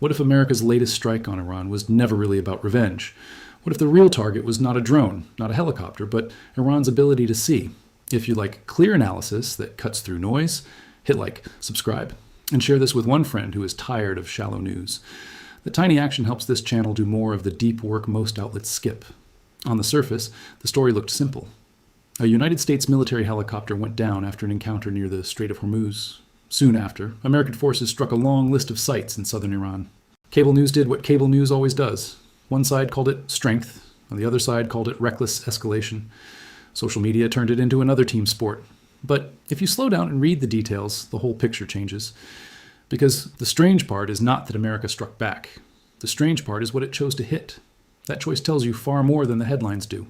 What if America's latest strike on Iran was never really about revenge? What if the real target was not a drone, not a helicopter, but Iran's ability to see? If you like clear analysis that cuts through noise, hit like, subscribe, and share this with one friend who is tired of shallow news. The tiny action helps this channel do more of the deep work most outlets skip. On the surface, the story looked simple. A United States military helicopter went down after an encounter near the Strait of Hormuz. Soon after, American forces struck a long list of sites in southern Iran. Cable news did what cable news always does. One side called it strength, and the other side called it reckless escalation. Social media turned it into another team sport. But if you slow down and read the details, the whole picture changes. Because the strange part is not that America struck back. The strange part is what it chose to hit. That choice tells you far more than the headlines do.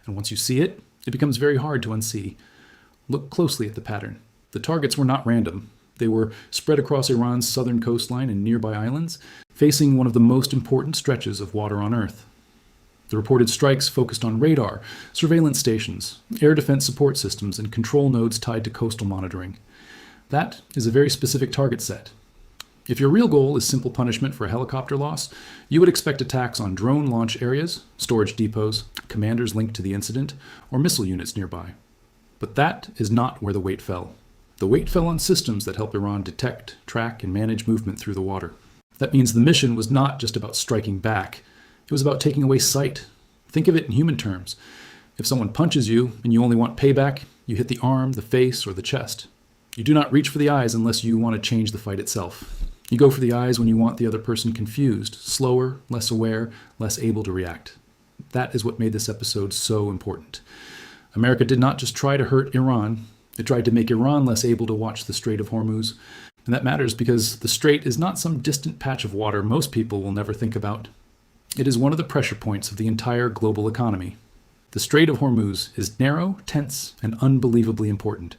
And once you see it, it becomes very hard to unsee. Look closely at the pattern. The targets were not random. They were spread across Iran's southern coastline and nearby islands, facing one of the most important stretches of water on Earth. The reported strikes focused on radar, surveillance stations, air defense support systems, and control nodes tied to coastal monitoring. That is a very specific target set. If your real goal is simple punishment for a helicopter loss, you would expect attacks on drone launch areas, storage depots, commanders linked to the incident, or missile units nearby. But that is not where the weight fell. The weight fell on systems that help Iran detect, track, and manage movement through the water. That means the mission was not just about striking back. It was about taking away sight. Think of it in human terms. If someone punches you and you only want payback, you hit the arm, the face, or the chest. You do not reach for the eyes unless you want to change the fight itself. You go for the eyes when you want the other person confused, slower, less aware, less able to react. That is what made this episode so important. America did not just try to hurt Iran. It tried to make Iran less able to watch the Strait of Hormuz. And that matters because the strait is not some distant patch of water most people will never think about. It is one of the pressure points of the entire global economy. The Strait of Hormuz is narrow, tense, and unbelievably important.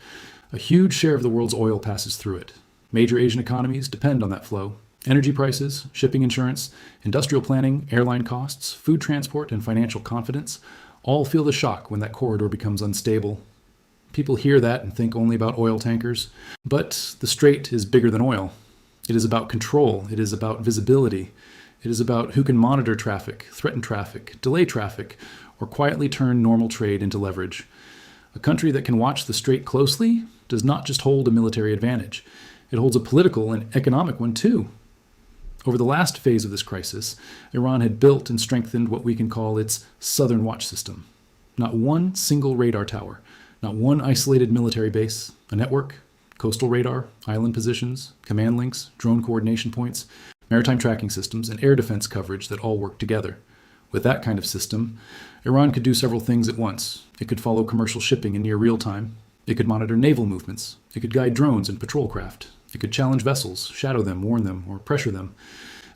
A huge share of the world's oil passes through it. Major Asian economies depend on that flow. Energy prices, shipping insurance, industrial planning, airline costs, food transport, and financial confidence all feel the shock when that corridor becomes unstable. People hear that and think only about oil tankers. But the strait is bigger than oil. It is about control. It is about visibility. It is about who can monitor traffic, threaten traffic, delay traffic, or quietly turn normal trade into leverage. A country that can watch the strait closely does not just hold a military advantage. It holds a political and economic one too. Over the last phase of this crisis, Iran had built and strengthened what we can call its Southern Watch system. Not one single radar tower, not one isolated military base, a network, coastal radar, island positions, command links, drone coordination points, maritime tracking systems, and air defense coverage that all work together. With that kind of system, Iran could do several things at once. It could follow commercial shipping in near real time. It could monitor naval movements. It could guide drones and patrol craft. It could challenge vessels, shadow them, warn them, or pressure them.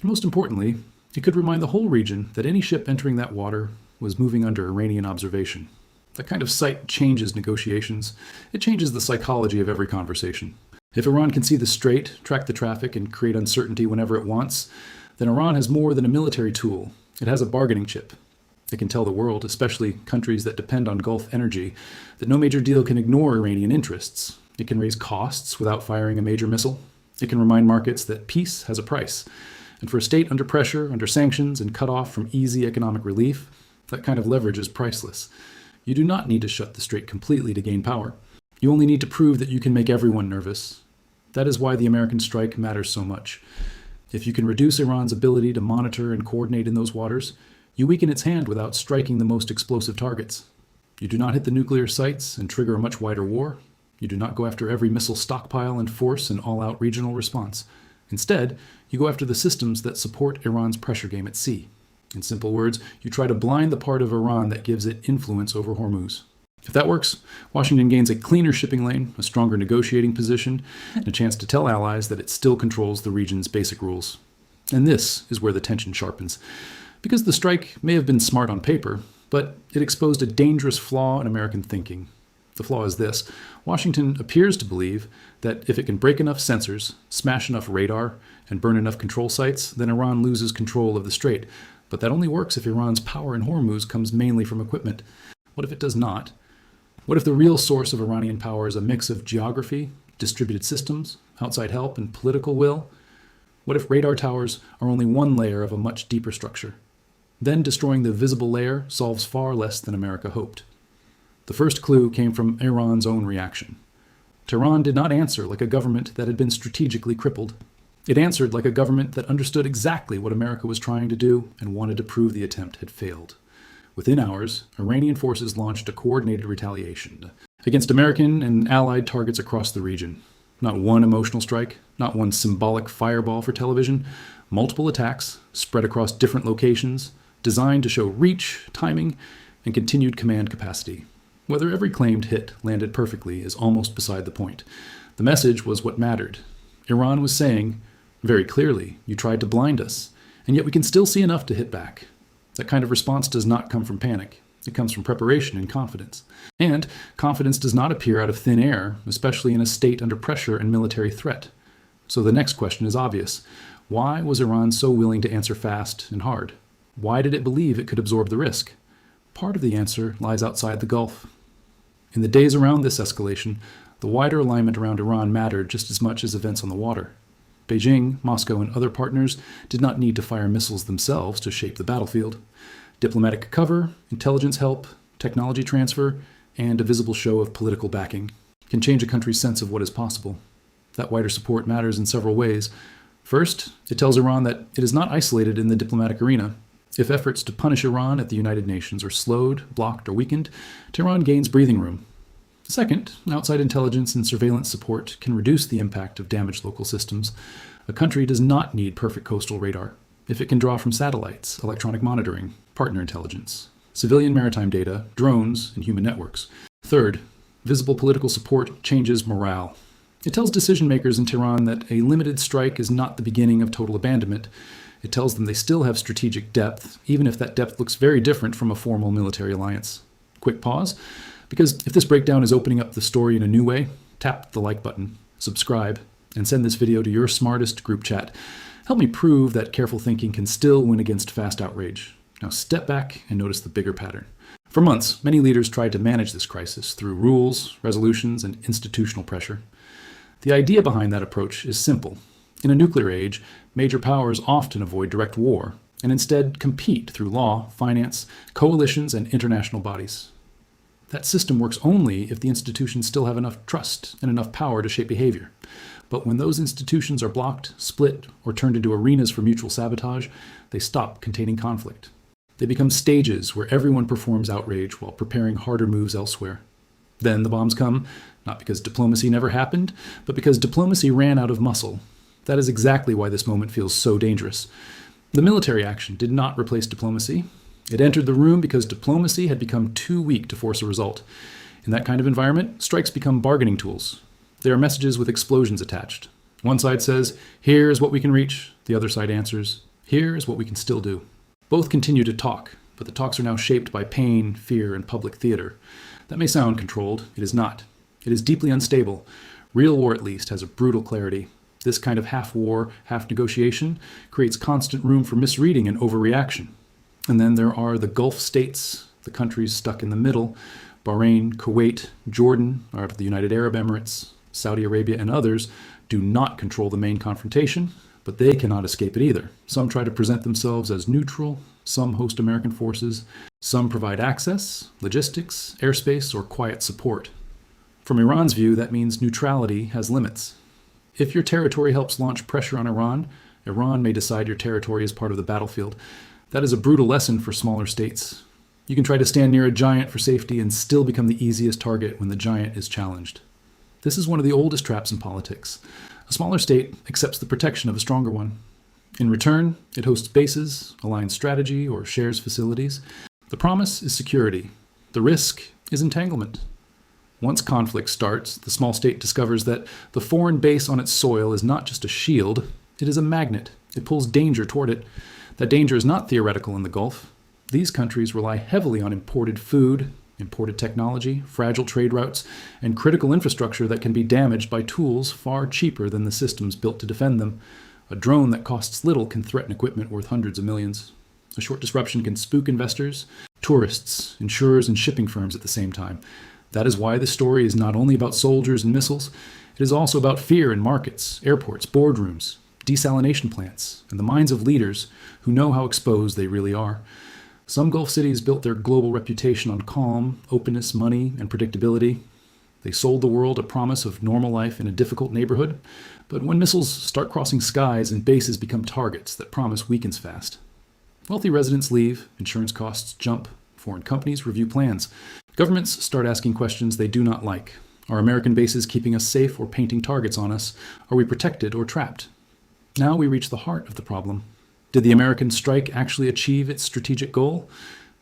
And most importantly, it could remind the whole region that any ship entering that water was moving under Iranian observation. That kind of sight changes negotiations. It changes the psychology of every conversation. If Iran can see the strait, track the traffic, and create uncertainty whenever it wants, then Iran has more than a military tool. It has a bargaining chip. It can tell the world, especially countries that depend on Gulf energy, that no major deal can ignore Iranian interests. It can raise costs without firing a major missile. It can remind markets that peace has a price. And for a state under pressure, under sanctions, and cut off from easy economic relief, that kind of leverage is priceless. You do not need to shut the strait completely to gain power. You only need to prove that you can make everyone nervous. That is why the American strike matters so much. If you can reduce Iran's ability to monitor and coordinate in those waters, you weaken its hand without striking the most explosive targets. You do not hit the nuclear sites and trigger a much wider war. You do not go after every missile stockpile and force an all-out regional response. Instead, you go after the systems that support Iran's pressure game at sea. In simple words, you try to blind the part of Iran that gives it influence over Hormuz. If that works, Washington gains a cleaner shipping lane, a stronger negotiating position, and a chance to tell allies that it still controls the region's basic rules. And this is where the tension sharpens. Because the strike may have been smart on paper, but it exposed a dangerous flaw in American thinking. The flaw is this: Washington appears to believe that if it can break enough sensors, smash enough radar, and burn enough control sites, then Iran loses control of the strait. But that only works if Iran's power in Hormuz comes mainly from equipment. What if it does not? What if the real source of Iranian power is a mix of geography, distributed systems, outside help, and political will? What if radar towers are only one layer of a much deeper structure? Then destroying the visible layer solves far less than America hoped. The first clue came from Iran's own reaction. Tehran did not answer like a government that had been strategically crippled. It answered like a government that understood exactly what America was trying to do and wanted to prove the attempt had failed. Within hours, Iranian forces launched a coordinated retaliation against American and allied targets across the region. Not one emotional strike, not one symbolic fireball for television, multiple attacks spread across different locations, designed to show reach, timing, and continued command capacity. Whether every claimed hit landed perfectly is almost beside the point. The message was what mattered. Iran was saying, very clearly, you tried to blind us, and yet we can still see enough to hit back. That kind of response does not come from panic. It comes from preparation and confidence. And confidence does not appear out of thin air, especially in a state under pressure and military threat. So the next question is obvious. Why was Iran so willing to answer fast and hard? Why did it believe it could absorb the risk? Part of the answer lies outside the Gulf. In the days around this escalation, the wider alignment around Iran mattered just as much as events on the water. Beijing, Moscow, and other partners did not need to fire missiles themselves to shape the battlefield. Diplomatic cover, intelligence help, technology transfer, and a visible show of political backing can change a country's sense of what is possible. That wider support matters in several ways. First, it tells Iran that it is not isolated in the diplomatic arena. If efforts to punish Iran at the United Nations are slowed, blocked, or weakened, Tehran gains breathing room. Second, outside intelligence and surveillance support can reduce the impact of damaged local systems. A country does not need perfect coastal radar if it can draw from satellites, electronic monitoring, partner intelligence, civilian maritime data, drones, and human networks. Third, visible political support changes morale. It tells decision makers in Tehran that a limited strike is not the beginning of total abandonment. It tells them they still have strategic depth, even if that depth looks very different from a formal military alliance. Quick pause, because if this breakdown is opening up the story in a new way, tap the like button, subscribe, and send this video to your smartest group chat. Help me prove that careful thinking can still win against fast outrage. Now step back and notice the bigger pattern. For months, many leaders tried to manage this crisis through rules, resolutions, and institutional pressure. The idea behind that approach is simple. In a nuclear age, major powers often avoid direct war and instead compete through law, finance, coalitions, and international bodies. That system works only if the institutions still have enough trust and enough power to shape behavior. But when those institutions are blocked, split, or turned into arenas for mutual sabotage, they stop containing conflict. They become stages where everyone performs outrage while preparing harder moves elsewhere. Then the bombs come, not because diplomacy never happened, but because diplomacy ran out of muscle. That is exactly why this moment feels so dangerous. The military action did not replace diplomacy. It entered the room because diplomacy had become too weak to force a result. In that kind of environment, strikes become bargaining tools. They are messages with explosions attached. One side says, here is what we can reach. The other side answers, here is what we can still do. Both continue to talk, but the talks are now shaped by pain, fear, and public theater. That may sound controlled. It is not. It is deeply unstable. Real war, at least, has a brutal clarity. This kind of half-war, half-negotiation creates constant room for misreading and overreaction. And then there are the Gulf states, the countries stuck in the middle. Bahrain, Kuwait, Jordan, or the United Arab Emirates, Saudi Arabia, and others do not control the main confrontation, but they cannot escape it either. Some try to present themselves as neutral, some host American forces, some provide access, logistics, airspace, or quiet support. From Iran's view, that means neutrality has limits. If your territory helps launch pressure on Iran, Iran may decide your territory is part of the battlefield. That is a brutal lesson for smaller states. You can try to stand near a giant for safety and still become the easiest target when the giant is challenged. This is one of the oldest traps in politics. A smaller state accepts the protection of a stronger one. In return, it hosts bases, aligns strategy, or shares facilities. The promise is security. The risk is entanglement. Once conflict starts, the small state discovers that the foreign base on its soil is not just a shield, it is a magnet. It pulls danger toward it. That danger is not theoretical in the Gulf. These countries rely heavily on imported food, imported technology, fragile trade routes, and critical infrastructure that can be damaged by tools far cheaper than the systems built to defend them. A drone that costs little can threaten equipment worth hundreds of millions. A short disruption can spook investors, tourists, insurers, and shipping firms at the same time. That is why this story is not only about soldiers and missiles, it is also about fear in markets, airports, boardrooms. desalination plants, and the minds of leaders who know how exposed they really are. Some Gulf cities built their global reputation on calm, openness, money, and predictability. They sold the world a promise of normal life in a difficult neighborhood, but when missiles start crossing skies and bases become targets, that promise weakens fast. Wealthy residents leave, insurance costs jump, foreign companies review plans. Governments start asking questions they do not like. Are American bases keeping us safe or painting targets on us? Are we protected or trapped? Now we reach the heart of the problem. Did the American strike actually achieve its strategic goal?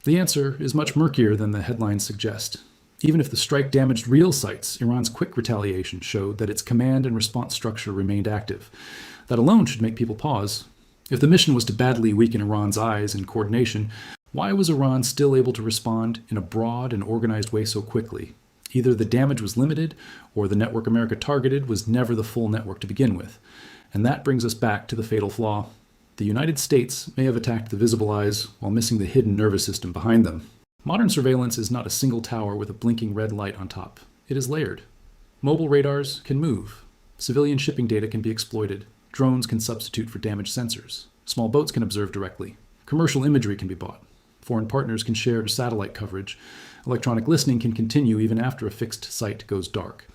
The answer is much murkier than the headlines suggest. Even if the strike damaged real sites, Iran's quick retaliation showed that its command and response structure remained active. That alone should make people pause. If the mission was to badly weaken Iran's eyes and coordination, why was Iran still able to respond in a broad and organized way so quickly? Either the damage was limited, or the network America targeted was never the full network to begin with. And that brings us back to the fatal flaw. The United States may have attacked the visible eyes while missing the hidden nervous system behind them. Modern surveillance is not a single tower with a blinking red light on top. It is layered. Mobile radars can move. Civilian shipping data can be exploited. Drones can substitute for damaged sensors. Small boats can observe directly. Commercial imagery can be bought. Foreign partners can share satellite coverage. Electronic listening can continue even after a fixed site goes dark.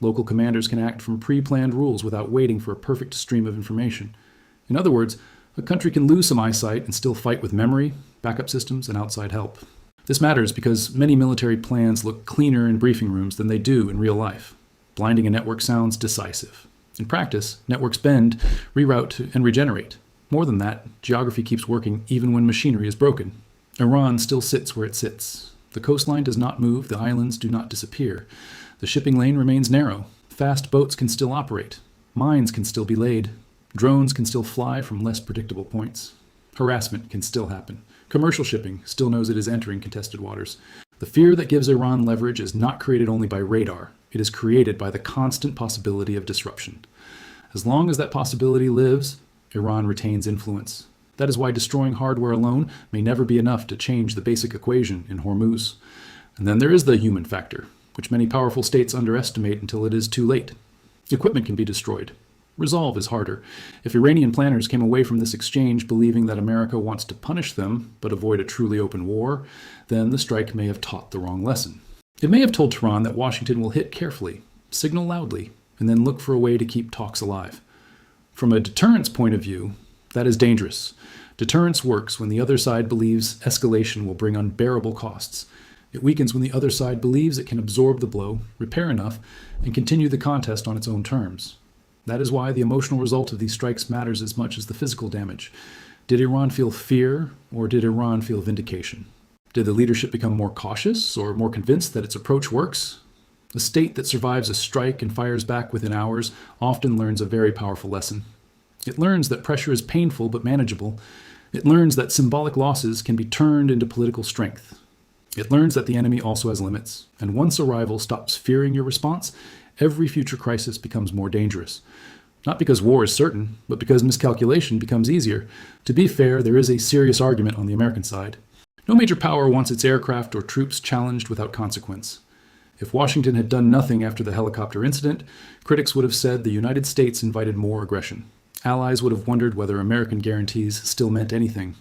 Local commanders can act from pre-planned rules without waiting for a perfect stream of information. In other words, a country can lose some eyesight and still fight with memory, backup systems, and outside help. This matters because many military plans look cleaner in briefing rooms than they do in real life. Blinding a network sounds decisive. In practice, networks bend, reroute, and regenerate. More than that, geography keeps working even when machinery is broken. Iran still sits where it sits. The coastline does not move, the islands do not disappear. The shipping lane remains narrow. Fast boats can still operate. Mines can still be laid. Drones can still fly from less predictable points. Harassment can still happen. Commercial shipping still knows it is entering contested waters. The fear that gives Iran leverage is not created only by radar. It is created by the constant possibility of disruption. As long as that possibility lives, Iran retains influence. That is why destroying hardware alone may never be enough to change the basic equation in Hormuz. And then there is the human factor, which many powerful states underestimate until it is too late. Equipment can be destroyed. Resolve is harder. If Iranian planners came away from this exchange believing that America wants to punish them but avoid a truly open war, then the strike may have taught the wrong lesson. It may have told Tehran that Washington will hit carefully, signal loudly, and then look for a way to keep talks alive. From a deterrence point of view, that is dangerous. Deterrence works when the other side believes escalation will bring unbearable costs. It weakens when the other side believes it can absorb the blow, repair enough, and continue the contest on its own terms. That is why the emotional result of these strikes matters as much as the physical damage. Did Iran feel fear, or did Iran feel vindication? Did the leadership become more cautious, or more convinced that its approach works? A state that survives a strike and fires back within hours often learns a very powerful lesson. It learns that pressure is painful but manageable. It learns that symbolic losses can be turned into political strength. It learns that the enemy also has limits, and once a rival stops fearing your response, every future crisis becomes more dangerous. Not because war is certain, but because miscalculation becomes easier. To be fair, there is a serious argument on the American side. No major power wants its aircraft or troops challenged without consequence. If Washington had done nothing after the helicopter incident, critics would have said the United States invited more aggression. Allies would have wondered whether American guarantees still meant anything.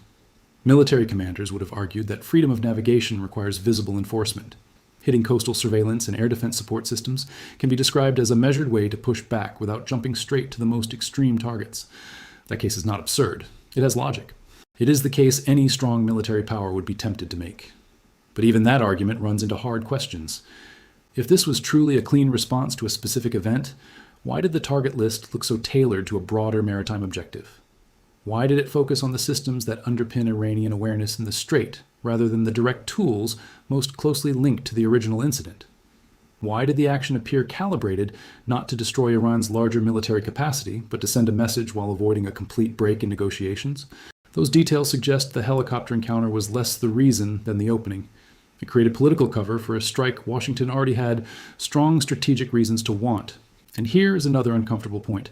Military commanders would have argued that freedom of navigation requires visible enforcement. Hitting coastal surveillance and air defense support systems can be described as a measured way to push back without jumping straight to the most extreme targets. That case is not absurd. It has logic. It is the case any strong military power would be tempted to make. But even that argument runs into hard questions. If this was truly a clean response to a specific event, why did the target list look so tailored to a broader maritime objective? Why did it focus on the systems that underpin Iranian awareness in the Strait, rather than the direct tools most closely linked to the original incident? Why did the action appear calibrated not to destroy Iran's larger military capacity, but to send a message while avoiding a complete break in negotiations? Those details suggest the helicopter encounter was less the reason than the opening. It created political cover for a strike Washington already had strong strategic reasons to want. And here is another uncomfortable point.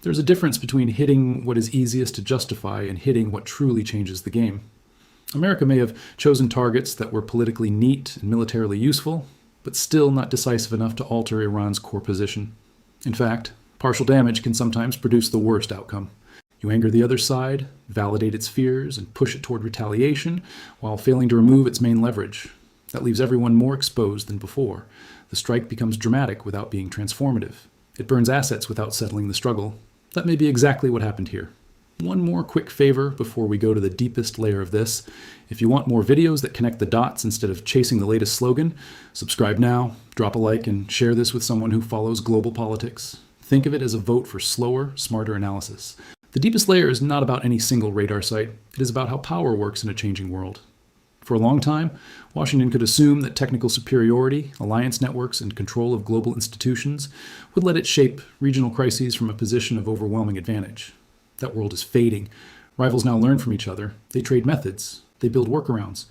There's a difference between hitting what is easiest to justify and hitting what truly changes the game. America may have chosen targets that were politically neat and militarily useful, but still not decisive enough to alter Iran's core position. In fact, partial damage can sometimes produce the worst outcome. You anger the other side, validate its fears, and push it toward retaliation while failing to remove its main leverage. That leaves everyone more exposed than before. The strike becomes dramatic without being transformative. It burns assets without settling the struggle. That may be exactly what happened here. One more quick favor before we go to the deepest layer of this. If you want more videos that connect the dots instead of chasing the latest slogan, subscribe now, drop a like, and share this with someone who follows global politics. Think of it as a vote for slower, smarter analysis. The deepest layer is not about any single radar site. It is about how power works in a changing world. For a long time, Washington could assume that technical superiority, alliance networks, and control of global institutions would let it shape regional crises from a position of overwhelming advantage. That world is fading. Rivals now learn from each other. They trade methods. They build workarounds.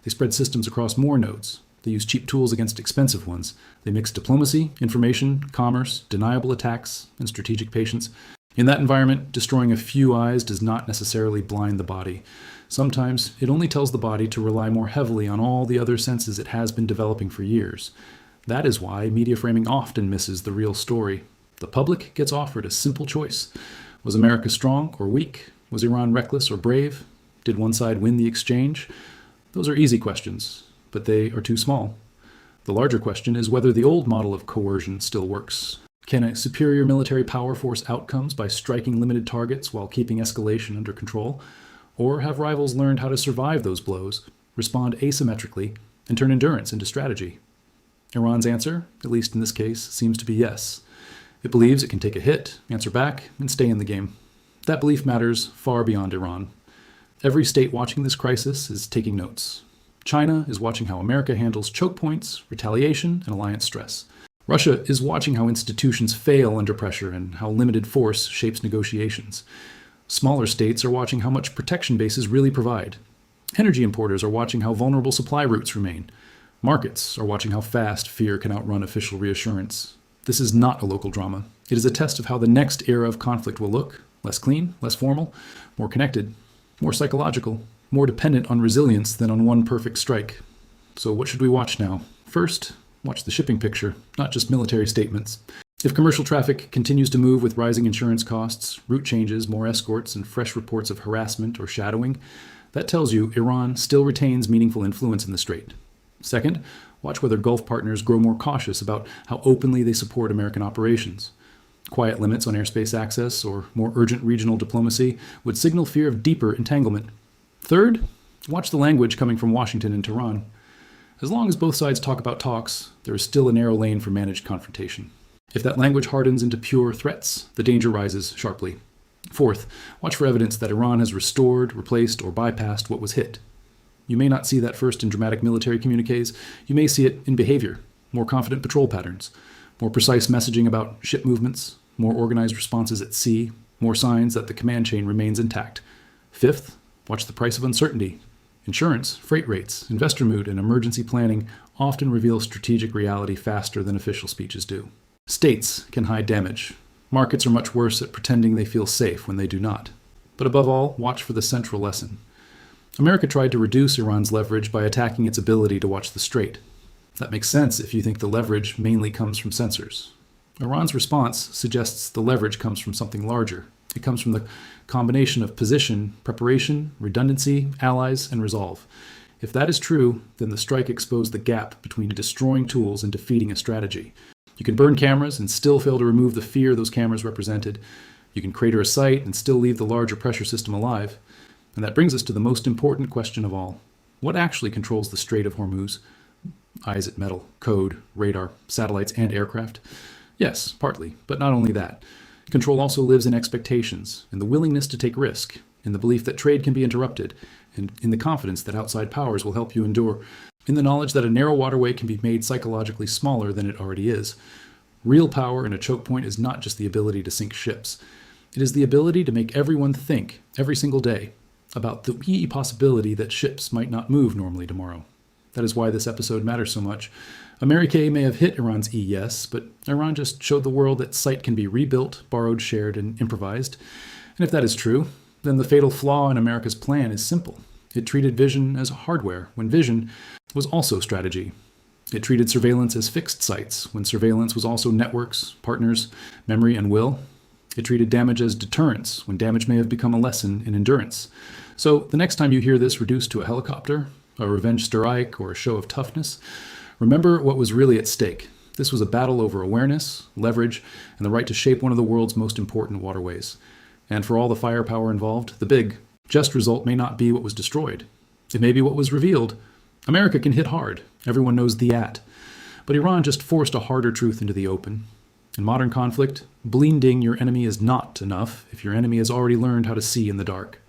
They spread systems across more nodes. They use cheap tools against expensive ones. They mix diplomacy, information, commerce, deniable attacks, and strategic patience. In that environment, destroying a few eyes does not necessarily blind the body. Sometimes it only tells the body to rely more heavily on all the other senses it has been developing for years. That is why media framing often misses the real story. The public gets offered a simple choice. Was America strong or weak? Was Iran reckless or brave? Did one side win the exchange? Those are easy questions, but they are too small. The larger question is whether the old model of coercion still works. Can a superior military power force outcomes by striking limited targets while keeping escalation under control? Or have rivals learned how to survive those blows, respond asymmetrically, and turn endurance into strategy? Iran's answer, at least in this case, seems to be yes. It believes it can take a hit, answer back, and stay in the game. That belief matters far beyond Iran. Every state watching this crisis is taking notes. China is watching how America handles chokepoints, retaliation, and alliance stress. Russia is watching how institutions fail under pressure and how limited force shapes negotiations. Smaller states are watching how much protection bases really provide. Energy importers are watching how vulnerable supply routes remain. Markets are watching how fast fear can outrun official reassurance. This is not a local drama. It is a test of how the next era of conflict will look: less clean, less formal, more connected, more psychological, more dependent on resilience than on one perfect strike. So what should we watch now? First, watch the shipping picture, not just military statements. If commercial traffic continues to move with rising insurance costs, route changes, more escorts, and fresh reports of harassment or shadowing, that tells you Iran still retains meaningful influence in the Strait. Second, watch whether Gulf partners grow more cautious about how openly they support American operations. Quiet limits on airspace access or more urgent regional diplomacy would signal fear of deeper entanglement. Third, watch the language coming from Washington and Tehran. As long as both sides talk about talks, there is still a narrow lane for managed confrontation. If that language hardens into pure threats, the danger rises sharply. Fourth, watch for evidence that Iran has restored, replaced, or bypassed what was hit. You may not see that first in dramatic military communiques. You may see it in behavior: more confident patrol patterns, more precise messaging about ship movements, more organized responses at sea, more signs that the command chain remains intact. Fifth, watch the price of uncertainty. Insurance, freight rates, investor mood, and emergency planning often reveal strategic reality faster than official speeches do. States can hide damage. Markets are much worse at pretending they feel safe when they do not. But above all, watch for the central lesson. America tried to reduce Iran's leverage by attacking its ability to watch the Strait. That makes sense if you think the leverage mainly comes from sensors. Iran's response suggests the leverage comes from something larger. It comes from the combination of position, preparation, redundancy, allies, and resolve. If that is true, then the strike exposed the gap between destroying tools and defeating a strategy. You can burn cameras and still fail to remove the fear those cameras represented. You can crater a site and still leave the larger pressure system alive. And that brings us to the most important question of all. What actually controls the Strait of Hormuz? Eyes at metal, code, radar, satellites, and aircraft? Yes, partly, but not only that. Control also lives in expectations, in the willingness to take risk, in the belief that trade can be interrupted, and in the confidence that outside powers will help you endure, in the knowledge that a narrow waterway can be made psychologically smaller than it already is. Real power in a choke point is not just the ability to sink ships. It is the ability to make everyone think, every single day, about the wee possibility that ships might not move normally tomorrow. That is why this episode matters so much. America may have hit Iran's yes, but Iran just showed the world that sight can be rebuilt, borrowed, shared, and improvised. And if that is true, then the fatal flaw in America's plan is simple. It treated vision as hardware, when vision was also strategy. It treated surveillance as fixed sites, when surveillance was also networks, partners, memory, and will. It treated damage as deterrence, when damage may have become a lesson in endurance. So the next time you hear this reduced to a helicopter, a revenge strike, or a show of toughness, remember what was really at stake. This was a battle over awareness, leverage, and the right to shape one of the world's most important waterways. And for all the firepower involved, the big, just result may not be what was destroyed. It may be what was revealed. America can hit hard. Everyone knows the at. But Iran just forced a harder truth into the open. In modern conflict, blinding your enemy is not enough if your enemy has already learned how to see in the dark.